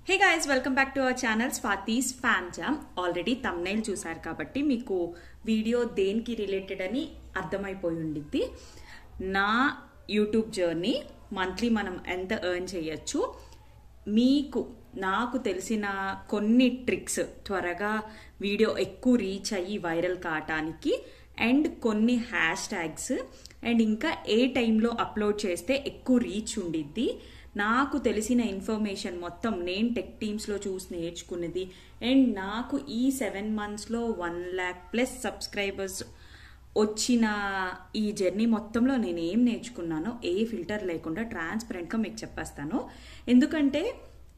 Hey guys, welcome back to our channel Swati's Fan Jam. Already thumbnail చూసారు కాబట్టి మీకు video దేనికి related అని అర్థమైపోయి ఉండిద్ది. నా యూట్యూబ్ జర్నీ మంత్లీ మనం ఎంత ఎర్న్ చేయొచ్చు, మీకు నాకు తెలిసిన కొన్ని ట్రిక్స్ త్వరగా వీడియో ఎక్కువ రీచ్ అయ్యి వైరల్ కావటానికి అండ్ కొన్ని హ్యాష్ ట్యాగ్స్ అండ్ ఇంకా ఏ టైంలో అప్లోడ్ చేస్తే ఎక్కువ రీచ్ ఉండిద్ది, నాకు తెలిసిన ఇన్ఫర్మేషన్ మొత్తం నేను టెక్ టీమ్స్లో చూసి నేర్చుకున్నది అండ్ నాకు ఈ 7 monthsలో 1 lakh+ సబ్స్క్రైబర్స్ వచ్చిన ఈ జర్నీ మొత్తంలో నేను ఏం నేర్చుకున్నానో ఏ ఫిల్టర్ లేకుండా ట్రాన్స్పరెంట్గా మీకు చెప్పేస్తాను. ఎందుకంటే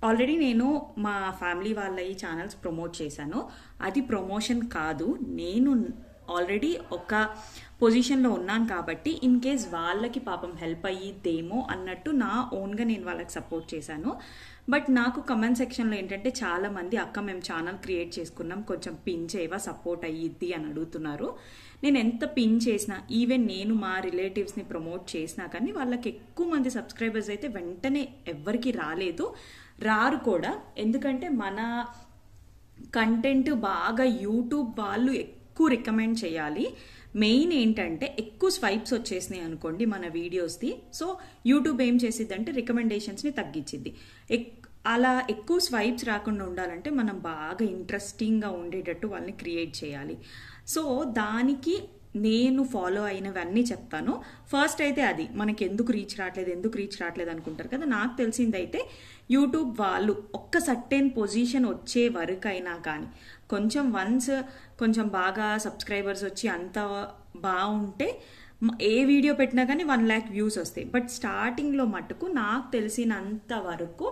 ఆల్రెడీ నేను మా ఫ్యామిలీ వాళ్ళ ఈ ఛానల్స్ ప్రమోట్ చేశాను. అది ప్రమోషన్ కాదు, నేను ఆల్రెడీ ఒక పొజిషన్లో ఉన్నాను కాబట్టి ఇన్ కేస్ వాళ్ళకి పాపం హెల్ప్ అయ్యిద్దేమో అన్నట్టు నా ఓన్గా నేను వాళ్ళకి సపోర్ట్ చేశాను. బట్ నాకు కమెంట్ సెక్షన్లో ఏంటంటే చాలామంది అక్క మేము ఛానల్ క్రియేట్ చేసుకున్నాం, కొంచెం పిన్ చేయవా, సపోర్ట్ అయ్యిద్ది అని అడుగుతున్నారు. నేను ఎంత పిన్ చేసినా, ఈవెన్ నేను మా రిలేటివ్స్ని ప్రమోట్ చేసినా కానీ వాళ్ళకి ఎక్కువ మంది సబ్స్క్రైబర్స్ అయితే వెంటనే ఎవ్వరికి రారు కూడా. ఎందుకంటే మన కంటెంట్ బాగా యూట్యూబ్ వాళ్ళు ఎక్కువ రికమెండ్ చేయాలి. మెయిన్ ఏంటంటే ఎక్కువ స్వైప్స్ వచ్చేసినాయి అనుకోండి మన వీడియోస్ది, సో యూట్యూబ్ ఏం చేసిద్దంటే రికమెండేషన్స్ని తగ్గించిద్ది. అలా ఎక్కువ స్వైప్స్ రాకుండా ఉండాలంటే మనం బాగా ఇంట్రెస్టింగ్గా ఉండేటట్టు వాళ్ళని క్రియేట్ చేయాలి. సో దానికి నేను ఫాలో అయినవన్నీ చెప్తాను. ఫస్ట్ అయితే అది మనకి ఎందుకు రీచ్ రావట్లేదు అనుకుంటారు కదా. నాకు తెలిసిందైతే యూట్యూబ్ వాళ్ళు ఒక్క సర్టెన్ పొజిషన్ వచ్చే వరకైనా కానీ కొంచెం బాగా సబ్స్క్రైబర్స్ వచ్చి అంత బాగుంటే ఏ వీడియో పెట్టినా కానీ 1 lakh వ్యూస్ వస్తాయి. బట్ స్టార్టింగ్లో మటుకు నాకు తెలిసినంత వరకు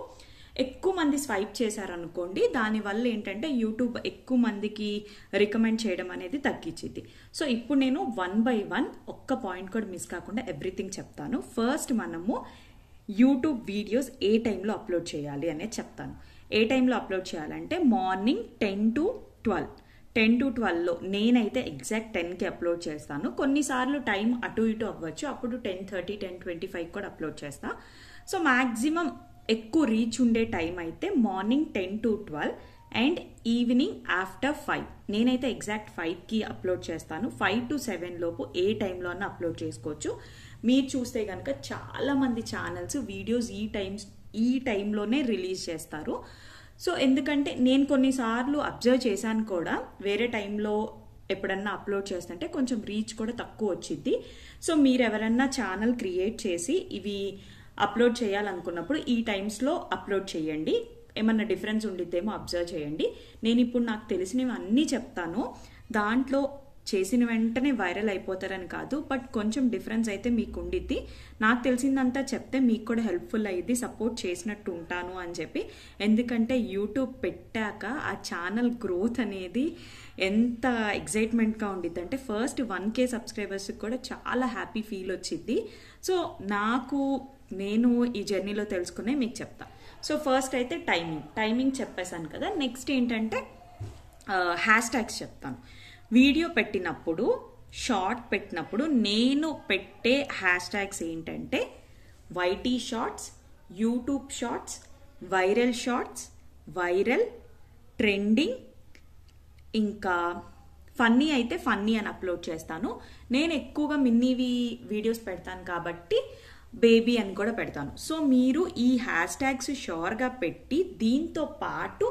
ఎక్కువ మంది స్వైప్ చేశారనుకోండి, దానివల్ల ఏంటంటే యూట్యూబ్ ఎక్కువ మందికి రికమెండ్ చేయడం అనేది తగ్గించింది. సో ఇప్పుడు నేను 1 by 1 ఒక్క పాయింట్ కూడా మిస్ కాకుండా ఎవ్రీథింగ్ చెప్తాను. ఫస్ట్ మనము యూట్యూబ్ వీడియోస్ ఏ టైంలో అప్లోడ్ చేయాలి అనేది చెప్తాను. ఏ టైంలో అప్లోడ్ చేయాలంటే మార్నింగ్ 10 to 12లో నేనైతే ఎగ్జాక్ట్ 10కి అప్లోడ్ చేస్తాను. కొన్నిసార్లు టైం అటు ఇటు అవ్వచ్చు, అప్పుడు 10:30 10:25 కూడా అప్లోడ్ చేస్తాను. సో మ్యాక్సిమం ఎక్కువ రీచ్ ఉండే టైం అయితే morning 10 to 12 and evening after 5. నేనైతే ఎగ్జాక్ట్ 5కి అప్లోడ్ చేస్తాను. 5 to 7 లోపు ఏ టైంలో అన్నా అప్లోడ్ చేసుకోవచ్చు. మీరు చూస్తే కనుక చాలామంది ఛానల్స్ వీడియోస్ ఈ టైంలోనే రిలీజ్ చేస్తారు. సో ఎందుకంటే నేను కొన్నిసార్లు అబ్జర్వ్ చేశాను కూడా, వేరే టైంలో ఎప్పుడన్నా అప్లోడ్ చేస్తుంటే కొంచెం రీచ్ కూడా తక్కువ వచ్చింది. సో మీరు ఎవరన్నా ఛానల్ క్రియేట్ చేసి ఇవి అప్లోడ్ చేయాలనుకున్నప్పుడు ఈ టైమ్స్లో అప్లోడ్ చేయండి. ఏమన్నా డిఫరెన్స్ ఉండిద్దేమో అబ్జర్వ్ చేయండి. నేను ఇప్పుడు నాకు తెలిసినవి అన్నీ చెప్తాను. దాంట్లో చేసిన వెంటనే వైరల్ అయిపోతారని కాదు, బట్ కొంచెం డిఫరెన్స్ అయితే మీకు ఉండిద్ది. నాకు తెలిసిందంతా చెప్తే మీకు కూడా హెల్ప్ఫుల్ అయ్యిద్ది, సపోర్ట్ చేసినట్టు ఉంటాను అని చెప్పి. ఎందుకంటే యూట్యూబ్ పెట్టాక ఆ ఛానల్ గ్రోత్ అనేది ఎంత ఎగ్జైట్మెంట్గా ఉండిద్ది అంటే ఫస్ట్ 1K సబ్స్క్రైబర్స్కి కూడా చాలా హ్యాపీ ఫీల్ వచ్చింది. సో నేను ఈ జర్నీలో తెలుసుకునే మీకు చెప్తా. సో ఫస్ట్ అయితే టైమింగ్ చెప్పేశాను కదా. నెక్స్ట్ ఏంటంటే హ్యాష్ ట్యాగ్స్ చెప్తాను. వీడియో పెట్టినప్పుడు, షార్ట్ పెట్టినప్పుడు నేను పెట్టే హ్యాష్ ట్యాగ్స్ ఏంటంటే YT shorts, YouTube shorts, viral shorts, viral, trending, ఇంకా ఫన్నీ అయితే ఫన్నీ అని అప్లోడ్ చేస్తాను. నేను ఎక్కువగా మిన్నీవి వీడియోస్ పెడతాను కాబట్టి బేబీ అని కూడా పెడతాను. సో మీరు ఈ హ్యాష్ ట్యాగ్స్ షోర్గా పెట్టి దీంతో పాటు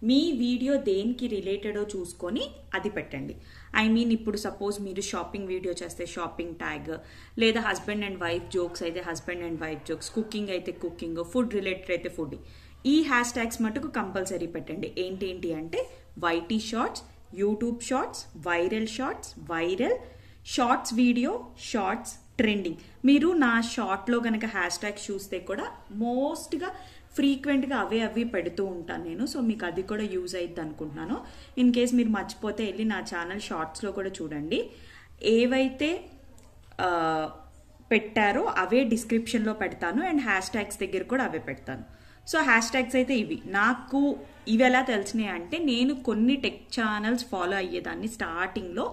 మీ వీడియో దేనికి రిలేటెడో చూసుకొని అది పెట్టండి. ఇప్పుడు సపోజ్ మీరు షాపింగ్ వీడియో చేస్తే షాపింగ్ ట్యాగ్, లేదా హస్బెండ్ అండ్ వైఫ్ జోక్స్ అయితే husband and wife jokes, cooking అయితే కుకింగ్, ఫుడ్ రిలేటెడ్ అయితే ఫుడ్. ఈ హ్యాష్ ట్యాగ్స్ మటుకు కంపల్సరీ పెట్టండి. ఏంటి అంటే YT shorts, YouTube shorts, viral shorts, shorts video, shorts, trending. మీరు నా షార్ట్లో కనుక హ్యాష్ ట్యాగ్స్ చూస్తే కూడా మోస్ట్గా ఫ్రీక్వెంట్గా అవి పెడుతూ ఉంటాను నేను. సో మీకు అది కూడా యూజ్ అయ్యిద్ది అనుకుంటున్నాను. ఇన్ కేస్ మీరు మర్చిపోతే వెళ్ళి నా ఛానల్ షార్ట్స్లో కూడా చూడండి. ఏవైతే పెట్టారో అవే డిస్క్రిప్షన్లో పెడతాను అండ్ హ్యాష్ ట్యాగ్స్ దగ్గర కూడా అవే పెడతాను. సో హ్యాష్ ట్యాగ్స్ అయితే నాకు ఇవి ఎలా తెలిసినాయి అంటే నేను కొన్ని టెక్ ఛానల్స్ ఫాలో అయ్యేదాన్ని స్టార్టింగ్లో.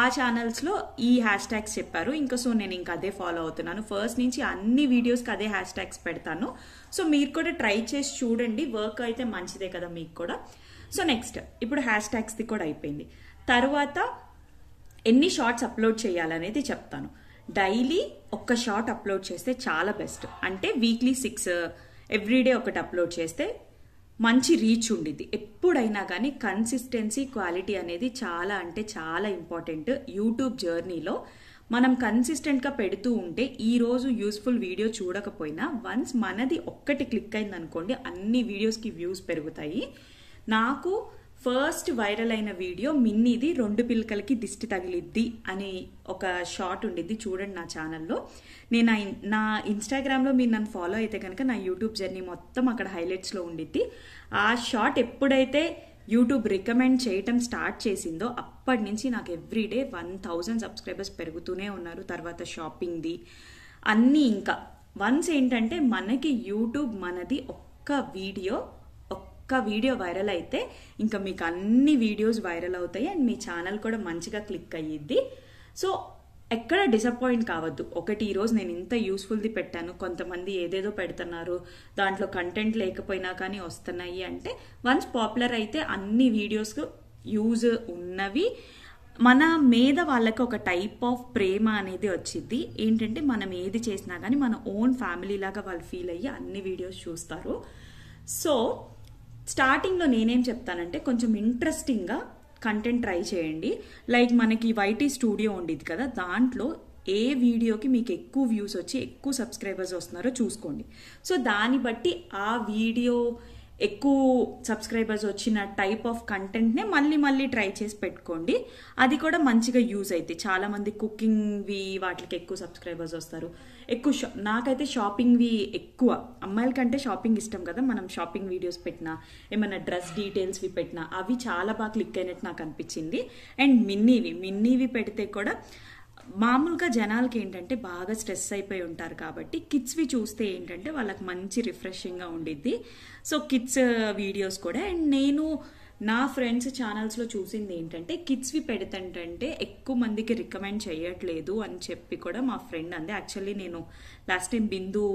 ఆ ఛానల్స్లో ఈ హ్యాష్ ట్యాగ్స్ చెప్పారు. ఇంకా సో నేను ఇంకా అదే ఫాలో అవుతున్నాను. ఫస్ట్ నుంచి అన్ని వీడియోస్కి అదే హ్యాష్ ట్యాగ్స్ పెడతాను. సో మీరు కూడా ట్రై చేసి చూడండి, వర్క్ అయితే మంచిదే కదా మీకు కూడా. సో నెక్స్ట్ ఇప్పుడు హ్యాష్ ట్యాగ్స్ది కూడా అయిపోయింది. తర్వాత ఎన్ని షార్ట్స్ అప్లోడ్ చేయాలనేది చెప్తాను. డైలీ ఒక్క షార్ట్ అప్లోడ్ చేస్తే చాలా బెస్ట్. అంటే వీక్లీ 6 ఎవ్రీడే ఒకటి అప్లోడ్ చేస్తే మంచి రీచ్ ఉండిద్ది. ఎప్పుడైనా కానీ కన్సిస్టెన్సీ, క్వాలిటీ అనేది చాలా అంటే చాలా ఇంపార్టెంట్. యూట్యూబ్ జర్నీలో మనం కన్సిస్టెంట్గా పెడుతూ ఉంటే ఈరోజు యూస్ఫుల్ వీడియో చూడకపోయినా వన్స్ మనది ఒక్కటి క్లిక్ అయింది అనుకోండి, అన్ని వీడియోస్కి వ్యూస్ పెరుగుతాయి. నాకు ఫస్ట్ వైరల్ అయిన వీడియో మిన్నీది 2 పిల్లకలకి దిష్టి తగిలిద్ది అని ఒక షార్ట్ ఉండిద్ది, చూడండి నా ఛానల్లో. నేను నా ఇన్స్టాగ్రామ్లో మీరు నన్ను ఫాలో అయితే కనుక నా యూట్యూబ్ జర్నీ మొత్తం అక్కడ హైలైట్స్లో ఉండిద్ది. ఆ షార్ట్ ఎప్పుడైతే యూట్యూబ్ రికమెండ్ చేయటం స్టార్ట్ చేసిందో అప్పటి నుంచి నాకు ఎవ్రీడే 1000 సబ్స్క్రైబర్స్ పెరుగుతూనే ఉన్నారు. తర్వాత షాపింగ్ది అన్నీ. ఇంకా వన్స్ ఏంటంటే మనకి యూట్యూబ్ మనది ఒక్క వీడియో వైరల్ అయితే ఇంకా మీకు అన్ని వీడియోస్ వైరల్ అవుతాయి అండ్ మీ ఛానల్ కూడా మంచిగా క్లిక్ అయ్యిద్ది. సో ఎక్కడ డిసప్పాయింట్ కావద్దు. ఒకటి ఈరోజు నేను ఇంత యూస్ఫుల్ది పెట్టాను, కొంతమంది ఏదేదో పెడుతున్నారు, దాంట్లో కంటెంట్ లేకపోయినా కానీ వస్తున్నాయి అంటే వన్స్ పాపులర్ అయితే అన్ని వీడియోస్ యూజ్ ఉన్నవి మన మీద వాళ్ళకి ఒక టైప్ ఆఫ్ ప్రేమ అనేది వచ్చింది. ఏంటంటే మనం ఏది చేసినా కానీ మన ఓన్ ఫ్యామిలీ లాగా వాళ్ళు ఫీల్ అయ్యి అన్ని వీడియోస్ చూస్తారు. సో స్టార్టింగ్లో నేనేం చెప్తానంటే కొంచెం ఇంట్రెస్టింగ్గా కంటెంట్ ట్రై చేయండి. లైక్ మనకి వైటీ స్టూడియో ఉండేది కదా, దాంట్లో ఏ వీడియోకి మీకు ఎక్కువ వ్యూస్ వచ్చి ఎక్కువ సబ్స్క్రైబర్స్ వస్తున్నారో చూసుకోండి. సో దాన్ని బట్టి ఆ వీడియో ఎక్కువ సబ్స్క్రైబర్స్ వచ్చిన టైప్ ఆఫ్ కంటెంట్నే మళ్ళీ ట్రై చేసి పెట్టుకోండి. అది కూడా మంచిగా యూజ్ అవుతాయి. చాలామంది కుకింగ్వి వాటికి ఎక్కువ సబ్స్క్రైబర్స్ వస్తారు. నాకైతే షాపింగ్వి ఎక్కువ, అమ్మాయిల కంటే షాపింగ్ ఇష్టం కదా. మనం షాపింగ్ వీడియోస్ పెట్టినా ఏమైనా డ్రెస్ డీటెయిల్స్వి పెట్టినా అవి చాలా బాగా క్లిక్ అయినట్టు నాకు అనిపించింది. అండ్ మిన్నీవి పెడితే కూడా మామూలుగా జనాలకి ఏంటంటే బాగా స్ట్రెస్ అయిపోయి ఉంటారు కాబట్టి కిడ్స్వి చూస్తే ఏంటంటే వాళ్ళకి మంచి రిఫ్రెషింగ్గా ఉండిద్ది. సో కిడ్స్ వీడియోస్ కూడా. అండ్ నేను నా ఫ్రెండ్స్ ఛానల్స్లో చూసింది ఏంటంటే కిడ్స్వి పెడుతుంటే ఎక్కువ మందికి రికమెండ్ చేయట్లేదు అని చెప్పి కూడా మా ఫ్రెండ్ అంది. యాక్చువల్లీ నేను లాస్ట్ టైం బిందు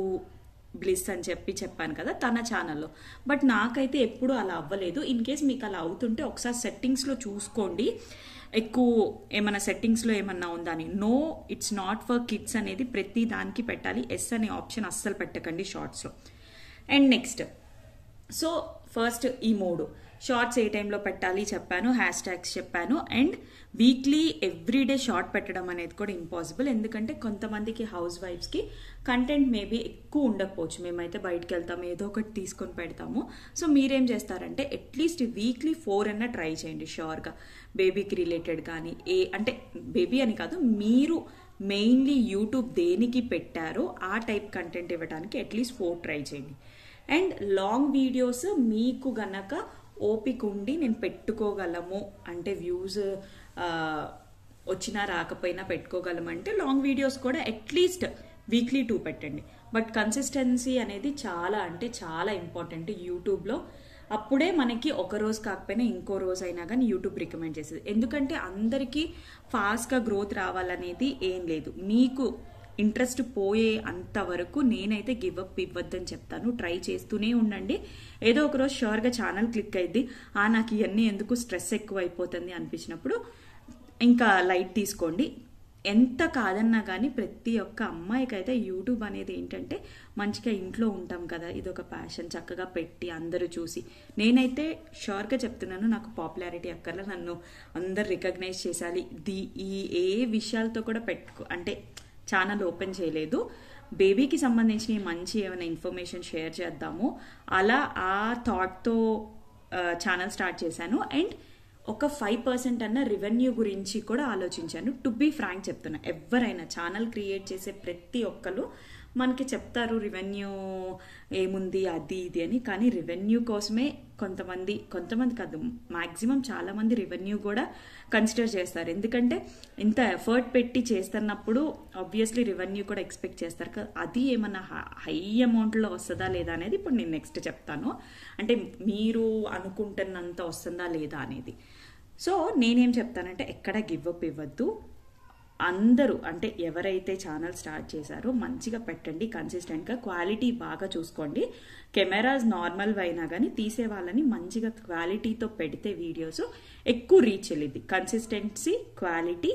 బ్లిస్ అని చెప్పాను కదా తన ఛానల్లో. బట్ నాకైతే ఎప్పుడు అలా అవ్వలేదు. ఇన్ కేస్ మీకు అలా అవుతుంటే ఒకసారి సెట్టింగ్స్లో చూసుకోండి, ఎక్కువ ఏమైనా సెట్టింగ్స్లో ఏమన్నా ఉందా అని. No, it's not for kids అనేది ప్రతి దానికి పెట్టాలి. ఎస్ అనే ఆప్షన్ అస్సలు పెట్టకండి షార్ట్స్లో. అండ్ నెక్స్ట్, సో ఫస్ట్ ఈ 3 షార్ట్స్ ఏ టైంలో పెట్టాలి చెప్పాను, హ్యాష్ ట్యాగ్స్ చెప్పాను. అండ్ వీక్లీ ఎవ్రీడే షార్ట్ పెట్టడం అనేది కూడా ఇంపాసిబుల్. ఎందుకంటే కొంతమందికి హౌస్ వైఫ్స్కి కంటెంట్ మేబీ ఎక్కువ ఉండకపోవచ్చు. మేమైతే బయటకు వెళ్తాము, ఏదో ఒకటి తీసుకొని పెడతాము. సో మీరేం చేస్తారంటే అట్లీస్ట్ వీక్లీ 4 అన్నా ట్రై చేయండి షూర్గా. బేబీకి రిలేటెడ్ కానీ అంటే బేబీ అని కాదు, మీరు మెయిన్లీ యూట్యూబ్ దేనికి పెట్టారో ఆ టైప్ కంటెంట్ ఇవ్వడానికి అట్లీస్ట్ 4 ట్రై చేయండి. అండ్ లాంగ్ వీడియోస్ మీకు గనక ఓపిక ఉండి నేను పెట్టుకోగలము అంటే వ్యూస్ వచ్చినా రాకపోయినా పెట్టుకోగలమంటే లాంగ్ వీడియోస్ కూడా అట్లీస్ట్ వీక్లీ 2 పెట్టండి. బట్ కన్సిస్టెన్సీ అనేది చాలా అంటే చాలా ఇంపార్టెంట్ యూట్యూబ్లో. అప్పుడే మనకి ఒక రోజు కాకపోయినా ఇంకో రోజు అయినా కానీ యూట్యూబ్ రికమెండ్ చేసేది. ఎందుకంటే అందరికీ ఫాస్ట్గా గ్రోత్ రావాలనేది ఏం లేదు. మీకు ఇంట్రెస్ట్ పోయే అంతవరకు నేనైతే గివ్ అప్ ఇవ్వద్దని చెప్తాను. ట్రై చేస్తూనే ఉండండి. ఏదో ఒకరోజు షూర్గా ఛానల్ క్లిక్ అయింది, నాకు ఇవన్నీ ఎందుకు స్ట్రెస్ ఎక్కువ అయిపోతుంది అనిపించినప్పుడు ఇంకా లైట్ తీసుకోండి. ఎంత కాదన్నా కానీ ప్రతి ఒక్క అమ్మాయికి అయితే యూట్యూబ్ అనేది ఏంటంటే మంచిగా ఇంట్లో ఉంటాం కదా, ఇదొక ప్యాషన్, చక్కగా పెట్టి అందరూ చూసి. నేనైతే షూర్గా చెప్తున్నాను, నాకు పాపులారిటీ అక్కర్లా, నన్ను అందరు రికగ్నైజ్ చేయాలి ఈ ఏ విషయాలతో కూడా అంటే ఛానల్ ఓపెన్ చేయలేదు. బేబీకి సంబంధించిన మంచి ఏమైనా ఇన్ఫర్మేషన్ షేర్ చేద్దాము అలా ఆ థాట్తో ఛానల్ స్టార్ట్ చేశాను. అండ్ ఒక 5% అన్న రెవెన్యూ గురించి కూడా ఆలోచించాను. టు బీ ఫ్రాంక్ చెప్తున్నా, ఎవరైనా ఛానల్ క్రియేట్ చేసే ప్రతి ఒక్కరు మనకి చెప్తారు రెవెన్యూ ఏముంది అది ఇది అని. కానీ రెవెన్యూ కోసమే కొంతమంది కాదు, మ్యాక్సిమం చాలామంది రెవెన్యూ కూడా కన్సిడర్ చేస్తారు. ఎందుకంటే ఇంత ఎఫర్ట్ పెట్టి చేస్తున్నప్పుడు ఆబ్వియస్లీ రెవెన్యూ కూడా ఎక్స్పెక్ట్ చేస్తారు కదా. అది ఏమన్నా హై అమౌంట్లో వస్తుందా లేదా అనేది ఇప్పుడు నేను నెక్స్ట్ చెప్తాను. అంటే మీరు అనుకుంటున్నంత వస్తుందా లేదా అనేది. సో నేనేం చెప్తానంటే ఎక్కడ గివ్ అప్ ఇవ్వద్దు. అందరూ అంటే ఎవరైతే ఛానల్ స్టార్ట్ చేశారో మంచిగా పెట్టండి, కన్సిస్టెంట్గా క్వాలిటీ బాగా చూసుకోండి. కెమెరాస్ నార్మల్ అయినా కానీ తీసే వాళ్ళని మంచిగా క్వాలిటీతో పెడితే వీడియోస్ ఎక్కువ రీచ్ వెళ్ళింది. Consistency, quality,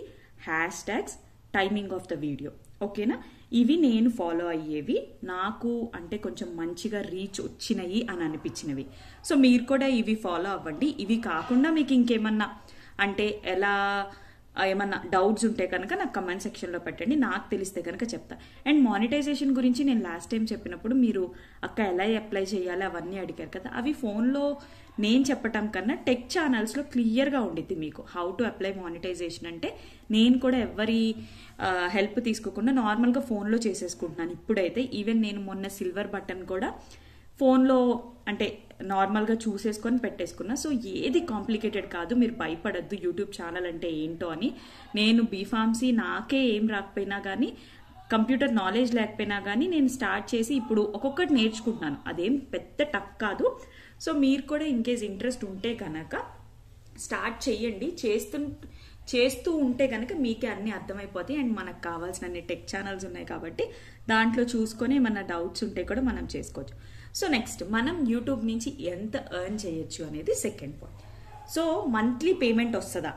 hash tags, timing of the video, ఓకేనా? ఇవి నేను ఫాలో అయ్యేవి, నాకు అంటే కొంచెం మంచిగా రీచ్ వచ్చినాయి అని అనిపించినవి. సో మీరు కూడా ఇవి ఫాలో అవ్వండి. ఇవి కాకుండా మీకు ఇంకేమన్నా అంటే ఎలా ఏమన్నా డౌట్స్ ఉంటే కనుక నాకు కమెంట్ సెక్షన్లో పెట్టండి, నాకు తెలిస్తే కనుక చెప్తా. అండ్ మానిటైజేషన్ గురించి నేను లాస్ట్ టైం చెప్పినప్పుడు మీరు అక్క ఎలా అప్లై చేయాలి అవన్నీ అడిగారు కదా, అవి ఫోన్లో నేను చెప్పటం కన్నా టెక్ ఛానల్స్లో క్లియర్గా ఉండిద్ది మీకు హౌ టు అప్లై మానిటైజేషన్. అంటే నేను కూడా ఎవరి హెల్ప్ తీసుకోకుండా నార్మల్గా ఫోన్లో చేసేసుకుంటున్నాను ఇప్పుడైతే. ఈవెన్ నేను మొన్న సిల్వర్ బటన్ కూడా ఫోన్లో అంటే నార్మల్గా చూసేసుకొని పెట్టేసుకున్నా. సో ఏది కాంప్లికేటెడ్ కాదు, మీరు భయపడద్దు యూట్యూబ్ ఛానల్ అంటే ఏంటో అని. నేను బీఫార్మసీ నాకే ఏం రాకపోయినా కానీ, కంప్యూటర్ నాలెడ్జ్ లేకపోయినా కానీ నేను స్టార్ట్ చేసి ఇప్పుడు ఒక్కొక్కటి నేర్చుకుంటున్నాను. అదేం పెద్ద టఫ్ కాదు. సో మీరు కూడా ఇన్కేస్ ఇంట్రెస్ట్ ఉంటే కనుక స్టార్ట్ చేయండి. చేస్తూ ఉంటే కనుక మీకే అన్ని అర్థమైపోతాయి. అండ్ మనకు కావాల్సిన అన్ని టెక్ ఛానల్స్ ఉన్నాయి కాబట్టి దాంట్లో చూసుకొని ఏమన్నా డౌట్స్ ఉంటే కూడా మనం చేసుకోవచ్చు. సో నెక్స్ట్ మనం యూట్యూబ్ నుంచి ఎంత ఎర్న్ చేయొచ్చు అనేది second point. So monthly payment వస్తుందా,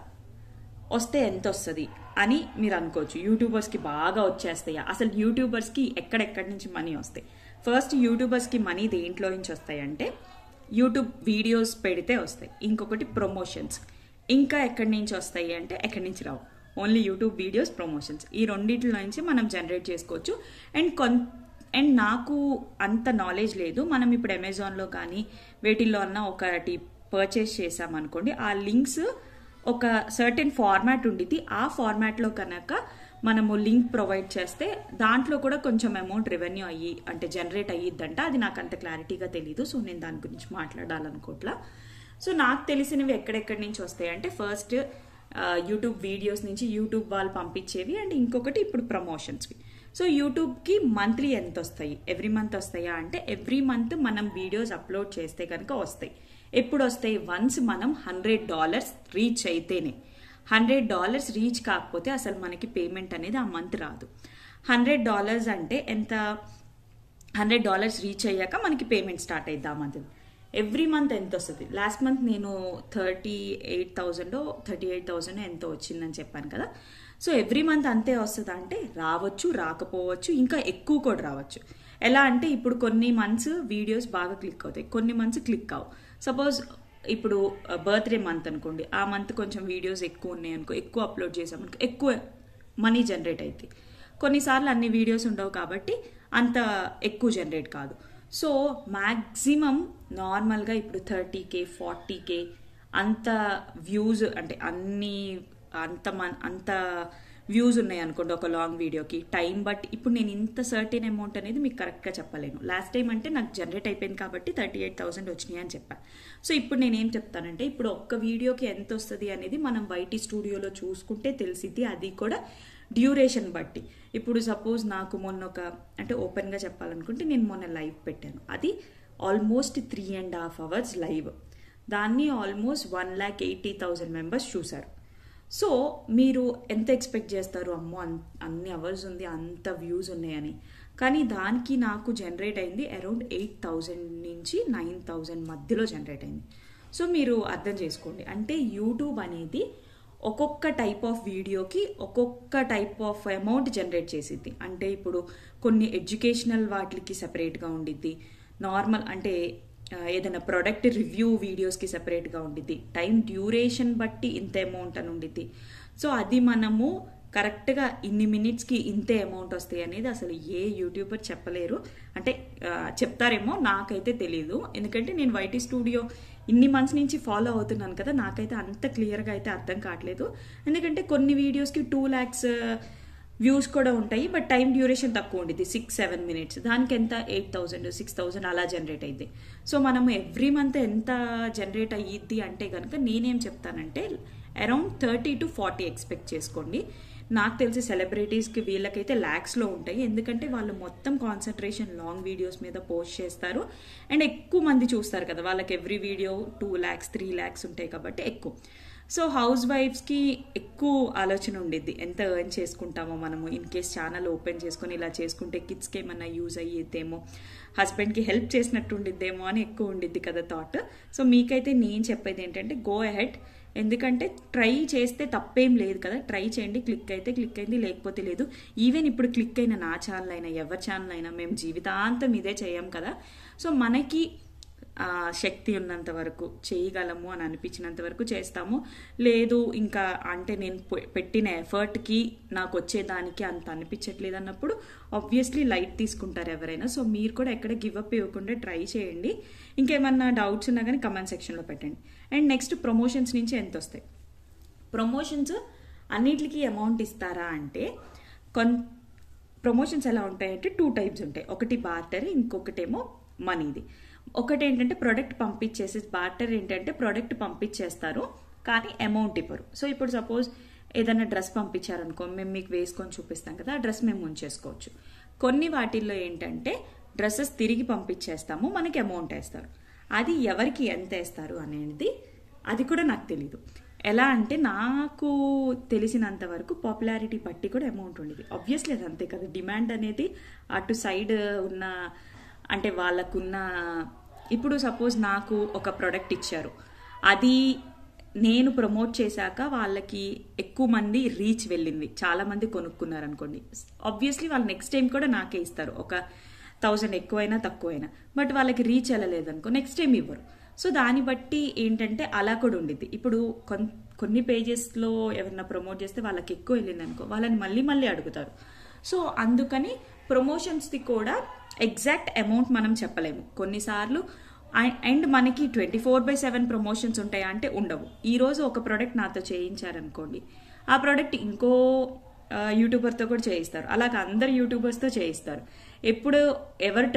వస్తే ఎంత వస్తుంది అని మీరు అనుకోవచ్చు. యూట్యూబర్స్కి బాగా వచ్చేస్తాయా? అసలు యూట్యూబర్స్కి ఎక్కడెక్కడి నుంచి మనీ వస్తాయి? ఫస్ట్ యూట్యూబర్స్కి మనీ దేంట్లో నుంచి వస్తాయి అంటే యూట్యూబ్ వీడియోస్ పెడితే వస్తాయి. ఇంకొకటి ప్రమోషన్స్. ఇంకా ఎక్కడి నుంచి వస్తాయి అంటే ఎక్కడి నుంచి రావు, ఓన్లీ యూట్యూబ్ వీడియోస్, ప్రమోషన్స్, ఈ రెండింటిలో నుంచి మనం జనరేట్ చేసుకోవచ్చు. అండ్ నాకు అంత నాలెడ్జ్ లేదు. మనం ఇప్పుడు అమెజాన్లో కానీ వేటిల్లో అన్నా ఒకటి పర్చేస్ చేసామనుకోండి, ఆ లింక్స్ ఒక సర్టెన్ ఫార్మాట్ ఉండిద్ది. ఆ ఫార్మాట్లో కనుక మనము లింక్ ప్రొవైడ్ చేస్తే దాంట్లో కూడా కొంచెం అమౌంట్ రెవెన్యూ అయ్యి అంటే జనరేట్ అయ్యిద్దంట. అది నాకు అంత క్లారిటీగా తెలీదు, సో నేను దాని గురించి మాట్లాడాలనుకోవట్లా. సో నాకు తెలిసినవి ఎక్కడెక్కడి నుంచి వస్తాయి అంటే ఫస్ట్ యూట్యూబ్ వీడియోస్ నుంచి యూట్యూబ్ వాళ్ళు పంపించేవి, అండ్ ఇంకొకటి ఇప్పుడు ప్రమోషన్స్వి. సో యూట్యూబ్కి మంత్లీ ఎంత వస్తాయి, ఎవ్రీ మంత్ వస్తాయా అంటే ఎవ్రీ మంత్ మనం వీడియోస్ అప్లోడ్ చేస్తే కనుక వస్తాయి. ఎప్పుడు వస్తాయి? వన్స్ మనం $100 రీచ్ అయితేనే. $100 రీచ్ కాకపోతే అసలు మనకి పేమెంట్ అనేది ఆ మంత్ రాదు. $100 అంటే ఎంత? $100 రీచ్ అయ్యాక మనకి పేమెంట్ స్టార్ట్ అయ్యిద్ది ఆ మంత్. ఎవ్రీ మంత్ ఎంత వస్తుంది? లాస్ట్ మంత్ నేను 38,000 ఎంతో వచ్చిందని చెప్పాను కదా. సో ఎవ్రీ మంత్ అంతే వస్తుంది అంటే రావచ్చు, రాకపోవచ్చు, ఇంకా ఎక్కువ కూడా రావచ్చు. ఎలా అంటే ఇప్పుడు కొన్ని మంత్స్ వీడియోస్ బాగా క్లిక్ అవుతాయి, కొన్ని మంత్స్ క్లిక్ అవ్వవు. సపోజ్ ఇప్పుడు బర్త్డే మంత్ అనుకోండి, ఆ మంత్ కొంచెం వీడియోస్ ఎక్కువ ఉన్నాయి అనుకో, ఎక్కువ అప్లోడ్ చేసామనుకో ఎక్కువ మనీ జనరేట్ అవుతాయి. కొన్నిసార్లు అన్ని వీడియోస్ ఉండవు కాబట్టి అంత ఎక్కువ జనరేట్ కాదు. సో మ్యాక్సిమం నార్మల్గా ఇప్పుడు 30K 40K అంత వ్యూస్ అంటే అంత వ్యూస్ ఉన్నాయి అనుకోండి ఒక లాంగ్ వీడియోకి. టైం బట్ ఇప్పుడు నేను ఇంత సర్టెన్ అమౌంట్ అనేది మీకు కరెక్ట్గా చెప్పలేను. లాస్ట్ టైం అంటే నాకు జనరేట్ అయిపోయింది కాబట్టి 38,000 వచ్చినాయి అని చెప్పాను. సో ఇప్పుడు నేనేం చెప్తానంటే ఇప్పుడు ఒక్క వీడియోకి ఎంత వస్తుంది అనేది మనం వైటీ స్టూడియోలో చూసుకుంటే తెలిసిద్ది. అది కూడా డ్యూరేషన్ బట్టి. ఇప్పుడు సపోజ్ నాకు మొన్న అంటే ఓపెన్గా చెప్పాలనుకుంటే నేను మొన్న లైవ్ పెట్టాను, అది ఆల్మోస్ట్ 3.5 hours లైవ్. దాన్ని ఆల్మోస్ట్ 1,80,000 మెంబర్స్ చూశారు. సో మీరు ఎంత ఎక్స్పెక్ట్ చేస్తారు? అమ్మో అన్ని అవర్స్ ఉంది, అంత వ్యూస్ ఉన్నాయని. కానీ దానికి నాకు జనరేట్ అయింది అరౌండ్ 8,000 నుంచి 9,000 మధ్యలో జనరేట్ అయింది. సో మీరు అర్థం చేసుకోండి, అంటే యూట్యూబ్ అనేది ఒక్కొక్క టైప్ ఆఫ్ వీడియోకి ఒక్కొక్క టైప్ ఆఫ్ అమౌంట్ జనరేట్ చేసిద్ది. అంటే ఇప్పుడు కొన్ని ఎడ్యుకేషనల్ వాటికి సెపరేట్గా ఉండిద్ది, నార్మల్ అంటే ఏదైనా ప్రోడక్ట్ రివ్యూ వీడియోస్కి సెపరేట్గా ఉండిద్ది, టైం డ్యూరేషన్ బట్టి ఇంత అమౌంట్ అని ఉండిద్ది. సో అది మనము కరెక్ట్గా ఇన్ని మినిట్స్కి ఇంతే అమౌంట్ వస్తాయి అనేది అసలు ఏ యూట్యూబర్ చెప్పలేరు. అంటే చెప్తారేమో, నాకైతే తెలీదు. ఎందుకంటే నేను వైటీ స్టూడియో ఇన్ని మంత్స్ నుంచి ఫాలో అవుతున్నాను కదా, నాకైతే అంత క్లియర్గా అయితే అర్థం కావట్లేదు. ఎందుకంటే కొన్ని వీడియోస్కి 2 lakhs వ్యూస్ కూడా ఉంటాయి, బట్ టైం డ్యూరేషన్ తక్కువ ఉంటుంది, 6-7 minutes. దానికి ఎంత 8,000 6,000 అలా జనరేట్ అయింది. సో మనము ఎవ్రీ మంత్ ఎంత జనరేట్ అయ్యిద్ది అంటే కనుక నేనేం చెప్తానంటే అరౌండ్ 30 to 40 ఎక్స్పెక్ట్ చేసుకోండి. నాకు తెలిసి సెలబ్రిటీస్కి వీళ్ళకైతే ల్యాక్స్లో ఉంటాయి, ఎందుకంటే వాళ్ళు మొత్తం కాన్సన్ట్రేషన్ లాంగ్ వీడియోస్ మీద పోస్ట్ చేస్తారు అండ్ ఎక్కువ మంది చూస్తారు కదా, వాళ్ళకి ఎవ్రీ వీడియో 2 lakhs 3 lakhs ఉంటాయి కాబట్టి ఎక్కువ. సో హౌస్ వైఫ్స్కి ఎక్కువ ఆలోచన ఉండిద్ది, ఎంత ఎర్న్ చేసుకుంటామో మనము ఇన్ కేస్ ఛానల్ ఓపెన్ చేసుకొని ఇలా చేసుకుంటే కిడ్స్కి ఏమన్నా యూజ్ అయ్యేదేమో, హస్బెండ్కి హెల్ప్ చేసినట్టు ఉండిద్దేమో అని ఎక్కువ ఉండిద్ది కదా థాట్. సో మీకైతే నేను చెప్పేది ఏంటంటే గో అహెడ్, ఎందుకంటే ట్రై చేస్తే తప్పేం లేదు కదా, ట్రై చేయండి. క్లిక్ అయితే క్లిక్ అయింది, లేకపోతే లేదు. ఈవెన్ ఇప్పుడు క్లిక్ అయిన నా ఛానల్ అయినా ఎవరి ఛానల్ అయినా మేము జీవితాంతం ఇదే చేయం కదా. సో మనకి శక్తి ఉన్నంత వరకు చేయగలము అని అనిపించినంత వరకు చేస్తాము. లేదు ఇంకా అంటే నేను పెట్టిన ఎఫర్ట్కి నాకు వచ్చేదానికి అంత అనిపించట్లేదు అన్నప్పుడు ఆబ్వియస్లీ లైట్ తీసుకుంటారు ఎవరైనా. సో మీరు కూడా ఎక్కడ గివ్ అప్ ఇవ్వకుండా ట్రై చేయండి. ఇంకేమన్నా డౌట్స్ ఉన్నా కానీ కమెంట్ సెక్షన్లో పెట్టండి. అండ్ నెక్స్ట్ ప్రమోషన్స్ నుంచి ఎంత వస్తాయి? ప్రమోషన్స్ అన్నిటికీ అమౌంట్ ఇస్తారా అంటే ప్రమోషన్స్ ఎలా ఉంటాయంటే 2 టైప్స్ ఉంటాయి. ఒకటి బార్టర్, ఇంకొకటేమో మనీది. ఒకటి ఏంటంటే ప్రోడక్ట్ పంపించేసి, బార్టర్ ఏంటంటే ప్రోడక్ట్ పంపించేస్తారు కానీ అమౌంట్ ఇవ్వరు. సో ఇప్పుడు సపోజ్ ఏదైనా డ్రెస్ పంపించారనుకో, మేము మీకు వేసుకొని చూపిస్తాం కదా, ఆ డ్రెస్ మేము ఉంచేసుకోవచ్చు. కొన్ని వాటిల్లో ఏంటంటే డ్రెస్సెస్ తిరిగి పంపించేస్తాము, మనకి అమౌంట్ వేస్తారు. అది ఎవరికి ఎంత వేస్తారు అనేది అది కూడా నాకు తెలీదు. ఎలా అంటే నాకు తెలిసినంత వరకు పాపులారిటీ బట్టి కూడా అమౌంట్ ఉండేది. ఆబ్వియస్లీ అది అంతే కదా, డిమాండ్ అనేది అటు సైడ్ ఉన్న అంటే వాళ్ళకున్న, ఇప్పుడు సపోజ్ నాకు ఒక ప్రోడక్ట్ ఇచ్చారు, అది నేను ప్రమోట్ చేశాక వాళ్ళకి ఎక్కువ మంది రీచ్ వెళ్ళింది, చాలా మంది కొనుక్కున్నారు అనుకోండి, ఆబ్వియస్లీ వాళ్ళు నెక్స్ట్ టైం కూడా నాకే ఇస్తారు, ఒక 1000 ఎక్కువైనా తక్కువైనా. బట్ వాళ్ళకి రీచ్ వెళ్ళలేదు అనుకో, నెక్స్ట్ టైం ఇవ్వరు. సో దాన్ని బట్టి ఏంటంటే అలా కూడా ఉండిద్ది. ఇప్పుడు కొన్ని పేజెస్లో ఎవరైనా ప్రమోట్ చేస్తే వాళ్ళకి ఎక్కువ వెళ్ళింది అనుకో, వాళ్ళని మళ్ళీ మళ్ళీ అడుగుతారు. సో అందుకని ప్రమోషన్స్ది కూడా ఎగ్జాక్ట్ అమౌంట్ మనం చెప్పలేము కొన్నిసార్లు. అండ్ మనకి 24/7 ప్రమోషన్స్ ఉంటాయా అంటే ఉండవు. ఈరోజు ఒక ప్రోడక్ట్ నాతో చేయించారనుకోండి, ఆ ప్రోడక్ట్ ఇంకో యూట్యూబర్తో కూడా చేయిస్తారు, అలాగే అందరు యూట్యూబర్స్తో చేయిస్తారు. ఎప్పుడు ఎవరు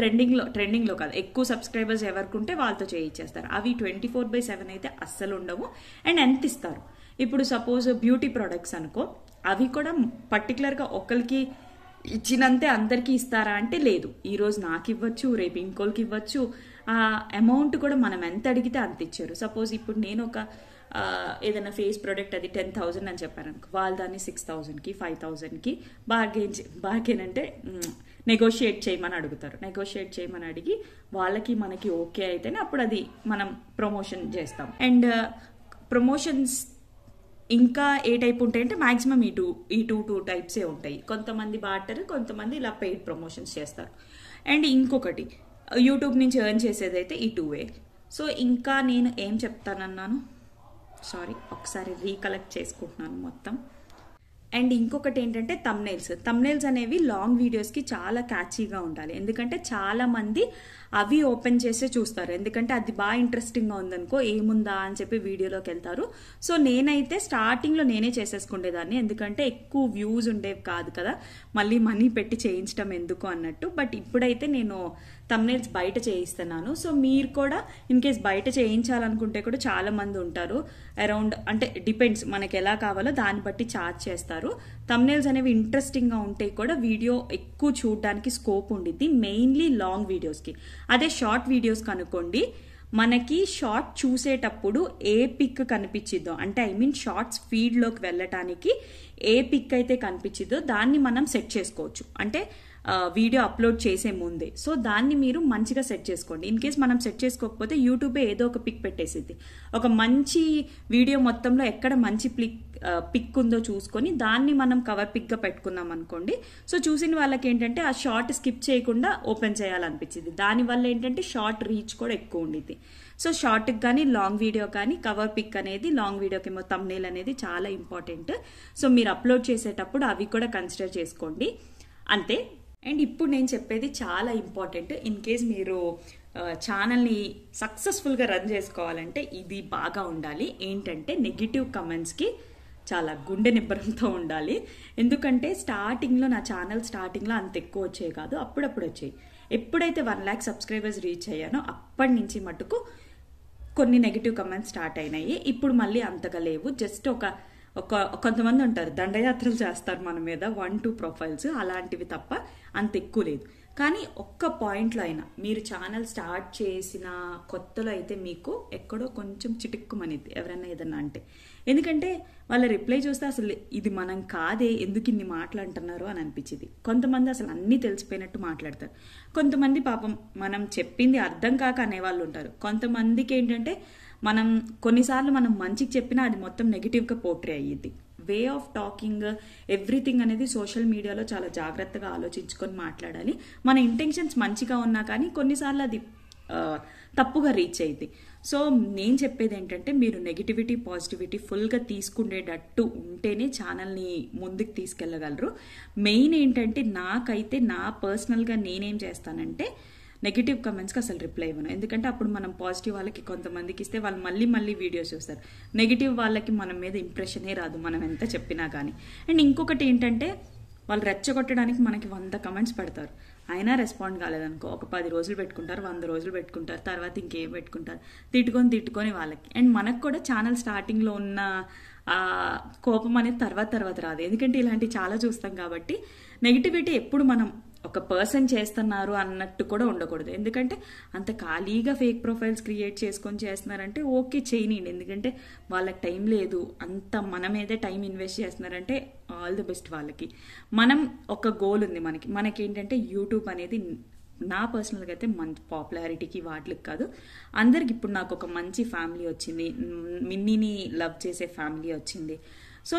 ట్రెండింగ్లో కాదు, ఎక్కువ సబ్స్క్రైబర్స్ ఎవరికి ఉంటే వాళ్ళతో చేయించేస్తారు. అవి 24/7 అయితే అస్సలు ఉండవు. అండ్ ఎంత ఇస్తారు? ఇప్పుడు సపోజ్ బ్యూటీ ప్రోడక్ట్స్ అనుకో, అవి కూడా పర్టికులర్గా ఒకరికి ఇచ్చినంతే అందరికీ ఇస్తారా అంటే లేదు. ఈరోజు నాకు ఇవ్వచ్చు, రేపు ఇంకోళ్ళకి ఇవ్వచ్చు. ఆ అమౌంట్ కూడా మనం ఎంత అడిగితే అంత ఇచ్చారు. సపోజ్ ఇప్పుడు నేను ఒక ఏదైనా ఫేస్ ప్రోడక్ట్ అది 10,000 అని చెప్పాను అనుకో, వాళ్ళు దాన్ని 6,000కి 5,000కి బార్గెన్ అంటే నెగోషియేట్ చేయమని అడుగుతారు. నెగోషియేట్ చేయమని అడిగి వాళ్ళకి మనకి ఓకే అయితేనే అప్పుడు అది మనం ప్రమోషన్ చేస్తాం. అండ్ ప్రమోషన్స్ ఇంకా ఏ టైప్ ఉంటాయంటే మాక్సిమం ఈ టూ టైప్సే ఉంటాయి. కొంతమంది బార్టర్, కొంతమంది ఇలా పెయిడ్ ప్రమోషన్స్ చేస్తారు. అండ్ ఇంకొకటి యూట్యూబ్ నుంచి ఎర్న్ చేసేదైతే ఈ 2 సో ఇంకా నేను ఏం చెప్తానన్నాను, సారీ ఒకసారి రీకలెక్ట్ చేసుకుంటున్నాను మొత్తం. అండ్ ఇంకొకటి ఏంటంటే తమ్నైల్స్ అనేవి లాంగ్ వీడియోస్కి చాలా క్యాచీగా ఉండాలి. ఎందుకంటే చాలా మంది అవి ఓపెన్ చేసే చూస్తారు, ఎందుకంటే అది బాగా ఇంట్రెస్టింగ్గా ఉందనుకో ఏముందా అని చెప్పి వీడియోలోకి వెళ్తారు. సో నేనైతే స్టార్టింగ్లో నేనే చేసేసుకునేదాన్ని, ఎందుకంటే ఎక్కువ వ్యూస్ ఉండేవి కాదు కదా, మళ్ళీ మనీ పెట్టి చేయించడం ఎందుకు అన్నట్టు. బట్ ఇప్పుడైతే నేను తమ్నైల్స్ బయట చేయిస్తున్నాను. సో మీరు కూడా ఇన్ కేస్ బయట చేయించాలనుకుంటే కూడా చాలా మంది ఉంటారు అరౌండ్, అంటే డిపెండ్స్ మనకి ఎలా కావాలో దాన్ని బట్టి ఛార్జ్ చేస్తారు. తమ్నైల్స్ అనేవి ఇంట్రెస్టింగ్గా ఉంటే కూడా వీడియో ఎక్కువ చూడడానికి స్కోప్ ఉండిద్ది, మెయిన్లీ లాంగ్ వీడియోస్కి. అదే షార్ట్ వీడియోస్కి అనుకోండి, మనకి షార్ట్ చూసేటప్పుడు ఏ పిక్ కనిపించిద్దో, అంటే షార్ట్స్ ఫీడ్లోకి వెళ్ళటానికి ఏ పిక్ అయితే కనిపించిద్దో దాన్ని మనం సెట్ చేసుకోవచ్చు, అంటే వీడియో అప్లోడ్ చేసే ముందే. సో దాన్ని మీరు మంచిగా సెట్ చేసుకోండి. ఇన్ కేస్ మనం సెట్ చేసుకోకపోతే యూట్యూబే ఏదో ఒక పిక్ పెట్టేసింది. ఒక మంచి వీడియో మొత్తంలో ఎక్కడ మంచి పిక్ ఉందో చూసుకొని దాన్ని మనం కవర్ పిక్గా పెట్టుకున్నాం అనుకోండి, సో చూసిన వాళ్ళకి ఏంటంటే ఆ షార్ట్ స్కిప్ చేయకుండా ఓపెన్ చేయాలనిపించింది. దానివల్ల ఏంటంటే షార్ట్ రీచ్ కూడా ఎక్కువ ఉండిద్ది. సో షార్ట్కి కానీ లాంగ్ వీడియో కానీ కవర్ పిక్ అనేది, లాంగ్ వీడియోకి ఏమో థంబ్నెయిల్ అనేది చాలా ఇంపార్టెంట్. సో మీరు అప్లోడ్ చేసేటప్పుడు అవి కూడా కన్సిడర్ చేసుకోండి అంతే. అండ్ ఇప్పుడు నేను చెప్పేది చాలా ఇంపార్టెంట్. ఇన్ కేస్ మీరు ఛానల్ని సక్సెస్ఫుల్గా రన్ చేసుకోవాలంటే ఇది బాగా ఉండాలి. ఏంటంటే నెగిటివ్ కమెంట్స్కి చాలా గుండె నిబ్బరంతో ఉండాలి. ఎందుకంటే నా ఛానల్ స్టార్టింగ్లో అంత ఎక్కువ వచ్చాయి కాదు, అప్పుడప్పుడు వచ్చాయి. ఎప్పుడైతే 1 lakh సబ్స్క్రైబర్స్ రీచ్ అయ్యానో అప్పటి నుంచి మటుకు కొన్ని నెగిటివ్ కమెంట్స్ స్టార్ట్ అయినాయి. ఇప్పుడు మళ్ళీ అంతగా లేవు. జస్ట్ కొంతమంది ఉంటారు దండయాత్రలు చేస్తారు మన మీద, 1-2 ప్రొఫైల్స్ అలాంటివి తప్ప అంత ఎక్కువ లేదు. కానీ ఒక్క పాయింట్లో అయినా మీరు ఛానల్ స్టార్ట్ చేసిన కొత్తలో అయితే మీకు ఎక్కడో కొంచెం చిటుక్కుమనిద్ది ఎవరైనా ఏదన్నా అంటే. ఎందుకంటే వాళ్ళ రిప్లై చూస్తే అసలు ఇది మనం కాదే, ఎందుకు ఇన్ని మాటలు అంటున్నారు అని అనిపించింది. కొంతమంది అసలు అన్నీ తెలిసిపోయినట్టు మాట్లాడతారు, కొంతమంది పాపం మనం చెప్పింది అర్థం కాక అనేవాళ్ళు ఉంటారు. కొంతమందికి ఏంటంటే మనం కొన్నిసార్లు మనం మంచికి చెప్పినా అది మొత్తం నెగిటివ్గా పోర్ట్రే అయ్యిద్ది. వే ఆఫ్ టాకింగ్ ఎవ్రీథింగ్ అనేది సోషల్ మీడియాలో చాలా జాగ్రత్తగా ఆలోచించుకొని మాట్లాడాలి. మన ఇంటెన్షన్స్ మంచిగా ఉన్నా కానీ కొన్నిసార్లు అది తప్పుగా రీచ్ అయ్యింది. సో నేను చెప్పేది ఏంటంటే మీరు నెగిటివిటీ పాజిటివిటీ ఫుల్గా తీసుకునేటట్టు ఉంటేనే ఛానల్ని ముందుకు తీసుకెళ్ళగలరు. మెయిన్ ఏంటంటే నాకైతే నా పర్సనల్గా నేనేం చేస్తానంటే నెగిటివ్ కమెంట్స్కి అసలు రిప్లై ఇవ్వను. ఎందుకంటే అప్పుడు మనం పాజిటివ్ వాళ్ళకి కొంతమందికి ఇస్తే వాళ్ళు మళ్ళీ వీడియోస్ చూస్తారు. నెగిటివ్ వాళ్ళకి మన మీద ఇంప్రెషనే రాదు మనం ఎంత చెప్పినా కానీ. అండ్ ఇంకొకటి ఏంటంటే వాళ్ళు రెచ్చగొట్టడానికి మనకి 100 కమెంట్స్ పెడతారు, అయినా రెస్పాండ్ కాలేదనుకో ఒక 10 రోజులు పెట్టుకుంటారు, 100 రోజులు పెట్టుకుంటారు, తర్వాత ఇంకేం పెట్టుకుంటారు, తిట్టుకొని వాళ్ళకి. అండ్ మనకు కూడా ఛానల్ స్టార్టింగ్లో ఉన్న కోపం అనేది తర్వాత రాదు. ఎందుకంటే ఇలాంటివి చాలా చూస్తాం కాబట్టి నెగిటివిటీ ఎప్పుడు మనం ఒక పర్సన్ చేస్తున్నారు అన్నట్టు కూడా ఉండకూడదు. ఎందుకంటే అంత ఖాళీగా ఫేక్ ప్రొఫైల్స్ క్రియేట్ చేసుకొని చేస్తున్నారంటే ఓకే చేయనియండి, ఎందుకంటే వాళ్ళకి టైం లేదు, అంత మన మీదే టైం ఇన్వెస్ట్ చేస్తున్నారంటే ఆల్ ది బెస్ట్ వాళ్ళకి. మనం ఒక గోల్ ఉంది మనకి ఏంటంటే యూట్యూబ్ అనేది నా పర్సనల్గా అయితే మంచి పాపులారిటీకి వాటికి కాదు, అందరికి. ఇప్పుడు నాకు ఒక మంచి ఫ్యామిలీ వచ్చింది, మిన్నీని లవ్ చేసే ఫ్యామిలీ వచ్చింది. సో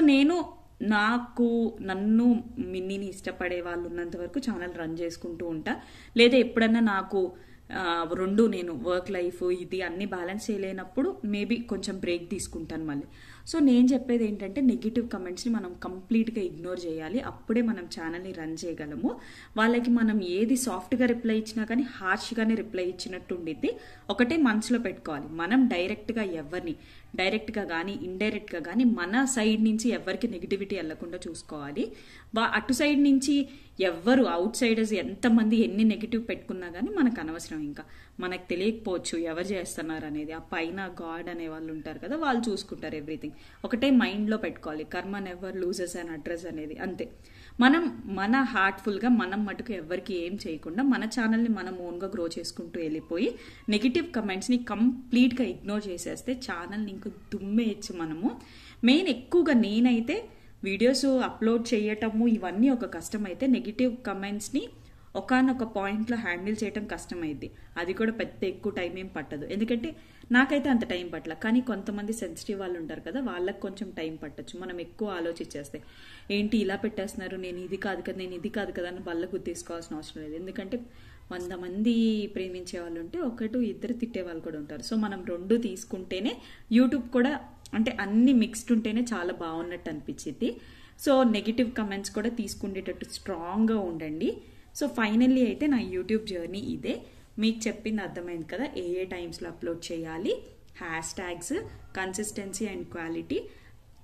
నన్ను మిన్నీని ఇష్టపడే వాళ్ళు ఉన్నంత వరకు ఛానల్ రన్ చేసుకుంటూ ఉంటా. లేదా ఎప్పుడన్నా నాకు రెండు నేను వర్క్ లైఫ్ ఇది అన్ని బ్యాలెన్స్ చేయలేనప్పుడు మేబీ కొంచెం బ్రేక్ తీసుకుంటాను మళ్ళీ. సో నేను చెప్పేది ఏంటంటే నెగిటివ్ కమెంట్స్ని మనం కంప్లీట్గా ఇగ్నోర్ చేయాలి, అప్పుడే మనం ఛానల్ని రన్ చేయగలము. వాళ్ళకి మనం ఏది సాఫ్ట్గా రిప్లై ఇచ్చినా కానీ హార్ష్గానే రిప్లై ఇచ్చినట్టు ఉండిద్ది. ఒకటే మనసులో పెట్టుకోవాలి, మనం డైరెక్ట్గా కానీ ఇండైరెక్ట్గా కానీ మన సైడ్ నుంచి ఎవరికి నెగిటివిటీ వెళ్లకుండా చూసుకోవాలి. అటు సైడ్ నుంచి ఎవ్వరు అవుట్ సైడర్స్ ఎంతమంది ఎన్ని నెగిటివ్ పెట్టుకున్నా కానీ మనకు అనవసరం. ఇంకా మనకు తెలియకపోవచ్చు ఎవరు చేస్తున్నారు అనేది, ఆ పైన గాడ్ అనే వాళ్ళు ఉంటారు కదా, వాళ్ళు చూసుకుంటారు ఎవ్రీథింగ్. ఒకటే మైండ్లో పెట్టుకోవాలి, కర్మ నెవర్ లూజెస్ అండ్ అడ్రస్ అనేది. అంతే. మన హార్ట్ఫుల్గా మనం మటుకు ఎవరికి ఏం చేయకుండా మన ఛానల్ని మనం ఓన్గా గ్రో చేసుకుంటూ వెళ్ళిపోయి నెగిటివ్ కమెంట్స్ని కంప్లీట్గా ఇగ్నోర్ చేసేస్తే ఛానల్ని ఇంకా దుమ్మేయచ్చు మనము. మెయిన్ ఎక్కువగా నేనైతే వీడియోస్ అప్లోడ్ చేయటము ఇవన్నీ ఒక కష్టం అయితే నెగిటివ్ కమెంట్స్ని ఒకానొక పాయింట్లో హ్యాండిల్ చేయటం కష్టమైద్ది. అది కూడా పెద్ద ఎక్కువ టైం ఏం పట్టదు, ఎందుకంటే నాకైతే అంత టైం పట్టల. కానీ కొంతమంది సెన్సిటివ్ వాళ్ళు ఉంటారు కదా, వాళ్ళకి కొంచెం టైం పట్టచ్చు. మనం ఎక్కువ ఆలోచించేస్తే ఏంటి ఇలా పెట్టేస్తున్నారు, నేను ఇది కాదు కదా అని బల్ల గుర్తీసుకోవాల్సిన అవసరం లేదు. ఎందుకంటే 100 మంది ప్రేమించే వాళ్ళు ఉంటే 1-2 తిట్టే వాళ్ళు కూడా ఉంటారు. సో మనం 2 తీసుకుంటేనే యూట్యూబ్ కూడా అంటే అన్ని మిక్స్డ్ ఉంటేనే చాలా బాగున్నట్టు అనిపించింది. సో నెగిటివ్ కమెంట్స్ కూడా తీసుకునేటట్టు స్ట్రాంగ్గా ఉండండి. సో ఫైనల్లీ అయితే నా యూట్యూబ్ జర్నీ ఇదే. మీకు చెప్పింది అర్థమైంది కదా, ఏ టైమ్స్లో అప్లోడ్ చేయాలి, hashtags, consistency and quality.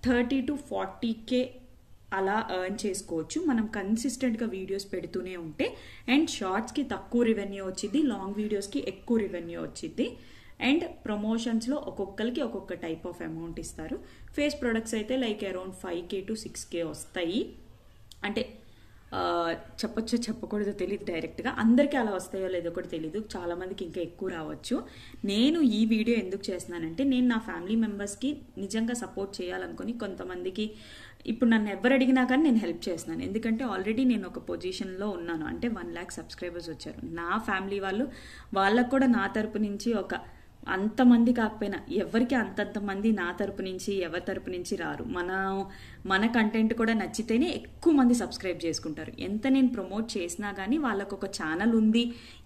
30 to 40K అలా ఎర్న్ చేసుకోవచ్చు మనం కన్సిస్టెంట్గా వీడియోస్ పెడుతూనే ఉంటే. అండ్ షార్ట్స్కి తక్కువ రెవెన్యూ వచ్చింది, లాంగ్ వీడియోస్కి ఎక్కువ రెవెన్యూ వచ్చింది. అండ్ ప్రమోషన్స్లో ఒక్కొక్కరికి ఒక్కొక్క టైప్ ఆఫ్ అమౌంట్ ఇస్తారు. ఫేస్ ప్రొడక్ట్స్ అయితే like around 5K to 6K వస్తాయి. అంటే చెప్పొచ్చో చెప్పకూడదో తెలియదు, డైరెక్ట్గా అందరికీ అలా వస్తాయో లేదో కూడా తెలీదు, చాలా మందికి ఇంకా ఎక్కువ రావచ్చు. నేను ఈ వీడియో ఎందుకు చేస్తున్నానంటే నేను నా ఫ్యామిలీ మెంబర్స్కి నిజంగా సపోర్ట్ చేయాలనుకుని కొంతమందికి ఇప్పుడు నన్ను ఎవరు అడిగినా కానీ నేను హెల్ప్ చేస్తున్నాను. ఎందుకంటే ఆల్రెడీ నేను ఒక పొజిషన్లో ఉన్నాను, అంటే 1 lakh సబ్స్క్రైబర్స్ వచ్చారు. నా ఫ్యామిలీ వాళ్ళకు కూడా నా తరపు నుంచి అంతమంది కాకపోయినా ఎవరికి అంతంతమంది నా తరపు నుంచి ఎవరి తరపు నుంచి రారు. మన కంటెంట్ కూడా నచ్చితేనే ఎక్కువ మంది సబ్స్క్రైబ్ చేసుకుంటారు. ఎంత నేను ప్రమోట్ చేసినా కానీ వాళ్ళకు ఒక ఛానల్ ఉంది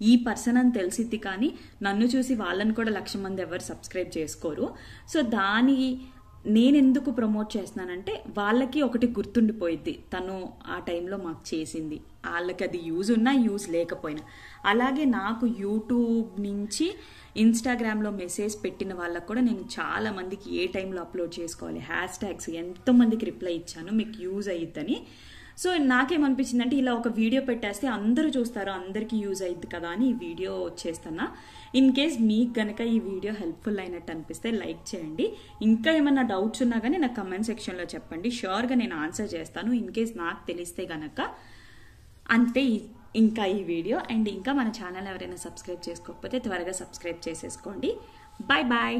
ఈ పర్సన్ అని తెలిసిద్ది, కానీ నన్ను చూసి వాళ్ళని కూడా 1,00,000 మంది ఎవరు సబ్స్క్రైబ్ చేసుకోరు. సో నేను ఎందుకు ప్రమోట్ చేస్తున్నానంటే వాళ్ళకి ఒకటి గుర్తుండిపోయిద్ది, తను ఆ టైంలో మాకు చేసింది. వాళ్ళకి అది యూజ్ ఉన్నా యూజ్ లేకపోయినా. అలాగే నాకు యూట్యూబ్ నుంచి ఇన్స్టాగ్రామ్లో మెసేజ్ పెట్టిన వాళ్ళకు కూడా నేను చాలా మందికి ఏ టైంలో అప్లోడ్ చేసుకోవాలి, హ్యాష్ట్యాగ్స్ ఎంతోమందికి రిప్లై ఇచ్చాను మీకు యూజ్ అయ్యిద్దని. సో నాకేమనిపించిందంటే ఇలా ఒక వీడియో పెట్టేస్తే అందరూ చూస్తారు, అందరికీ యూజ్ అయ్యిద్ది కదా అని ఈ వీడియో చేస్తున్నా. ఇన్ కేస్ మీకు గనక ఈ వీడియో హెల్ప్ఫుల్ అయినట్టు అనిపిస్తే లైక్ చేయండి. ఇంకా ఏమైనా డౌట్స్ ఉన్నా కానీ నాకు కమెంట్ సెక్షన్లో చెప్పండి, షూర్గా నేను ఆన్సర్ చేస్తాను ఇన్ కేస్ నాకు తెలిస్తే గనక. అంతే, ఇంకా ఈ వీడియో. అండ్ ఇంకా మన ఛానల్ ఎవరైనా సబ్స్క్రైబ్ చేసుకోకపోతే త్వరగా సబ్స్క్రైబ్ చేసేసుకోండి. Bye bye.